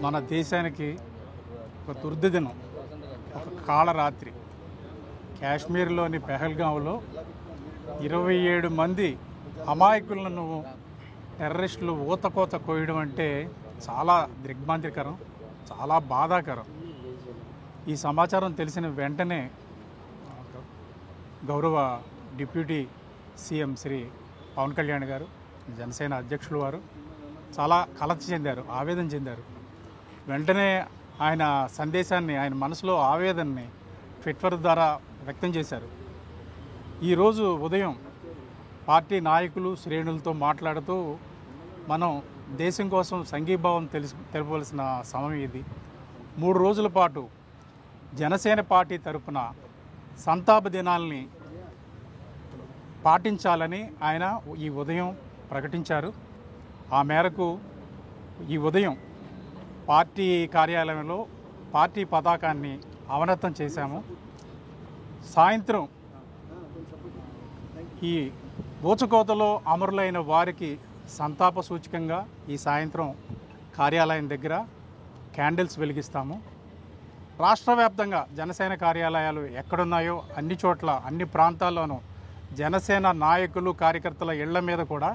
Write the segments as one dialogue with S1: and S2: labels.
S1: మన దేశానికి ఒక దుర్దినం, ఒక కాళరాత్రి. కాశ్మీర్లోని పెహల్గాంలో 27 మంది అమాయకులను టెర్రరిస్టులు ఊతకోత కోయడం అంటే చాలా దిగ్భ్రాంతికరం, చాలా బాధాకరం. ఈ సమాచారం తెలిసిన వెంటనే గౌరవ డిప్యూటీ సీఎం శ్రీ పవన్ కళ్యాణ్ గారు, జనసేన అధ్యక్షులు వారు చాలా కలత చెందారు, ఆవేదన చెందారు. వెంటనే ఆయన సందేశాన్ని, ఆయన మనసులో ఆవేదనని ట్విట్టర్ ద్వారా వ్యక్తం చేశారు. ఈరోజు ఉదయం పార్టీ నాయకులు, శ్రేణులతో మాట్లాడుతూ మనం దేశం కోసం సంఘీభావం తెలపవలసిన సమయం ఇది. 3 రోజుల పాటు జనసేన పార్టీ తరఫున సంతాప దినాల్ని పాటించాలని ఆయన ఈ ఉదయం ప్రకటించారు. ఆ మేరకు ఈ ఉదయం పార్టీ కార్యాలయంలో పార్టీ పతాకాన్ని అవనతం చేశాము. సాయంత్రం ఈ ఊచకోతలో అమరులైన వారికి సంతాప సూచకంగా ఈ సాయంత్రం కార్యాలయం దగ్గర క్యాండిల్స్ వెలిగిస్తాము. రాష్ట్ర వ్యాప్తంగా జనసేన కార్యాలయాలు ఎక్కడున్నాయో అన్ని చోట్ల, అన్ని ప్రాంతాల్లోనూ జనసేన నాయకులు, కార్యకర్తల ఇళ్ల మీద కూడా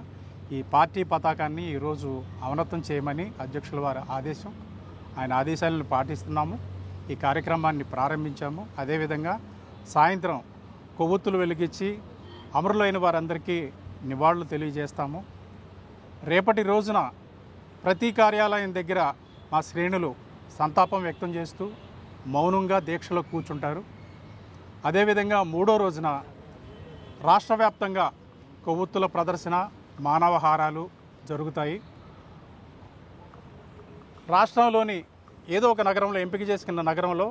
S1: ఈ పార్టీ పతాకాన్ని ఈరోజు అవనతం చేయమని అధ్యక్షుల వారి ఆదేశం. ఆయన ఆదేశాలను పాటిస్తున్నాము. ఈ కార్యక్రమాన్ని ప్రారంభించాము. అదేవిధంగా సాయంత్రం కొవ్వొత్తులు వెలిగించి అమరులైన వారందరికీ నివాళులు తెలియజేస్తాము. రేపటి రోజున ప్రతి కార్యాలయం దగ్గర మా శ్రేణులు సంతాపం వ్యక్తం చేస్తూ మౌనంగా దీక్షలో కూర్చుంటారు. అదేవిధంగా 3వ రోజున రాష్ట్ర వ్యాప్తంగా కొవ్వొత్తుల ప్రదర్శన, మానవహారాలు జరుగుతాయి. రాష్ట్రంలోని ఏదో ఒక నగరంలో, ఎంపిక చేసుకున్న నగరంలో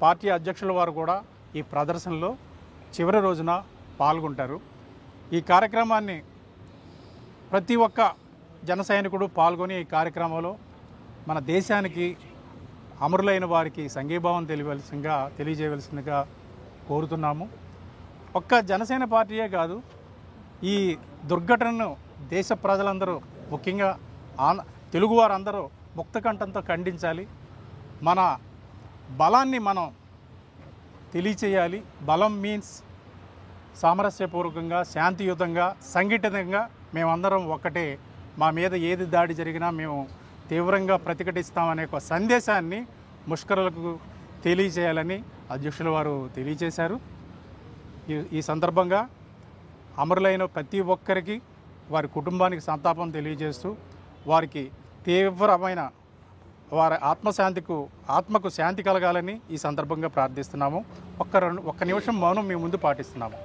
S1: పార్టీ అధ్యక్షుల వారు కూడా ఈ ప్రదర్శనలో చివరి రోజున పాల్గొంటారు. ఈ కార్యక్రమాన్ని ప్రతి ఒక్క జన సైనికుడు పాల్గొని ఈ కార్యక్రమంలో మన దేశానికి, అమరులైన వారికి సంఘీభావం తెలియజేయవలసిందిగా కోరుతున్నాము. ఒక్క జనసేన పార్టీయే కాదు, ఈ దుర్ఘటనను దేశ ప్రజలందరూ, ముఖ్యంగా తెలుగువారందరూ ముక్తకంఠంతో ఖండించాలి. మన బలాన్ని మనం తెలియచేయాలి. బలం మీన్స్ సామరస్యపూర్వకంగా, శాంతియుతంగా, సంఘటితంగా మేమందరం ఒక్కటే. మా మీద ఏది దాడి జరిగినా మేము తీవ్రంగా ప్రతిఘటిస్తామనే ఒక సందేశాన్ని ముష్కరులకు తెలియచేయాలని అధ్యక్షుల వారు తెలియచేశారు. ఈ సందర్భంగా అమరులైన ప్రతి ఒక్కరికి, వారి కుటుంబానికి సంతాపం తెలియజేస్తూ వారికి తీవ్రమైన వారి ఆత్మకు శాంతి కలగాలని ఈ సందర్భంగా ప్రార్థిస్తున్నాము. ఒక్క నిమిషం మౌనం మీ ముందు పాటిస్తున్నాము.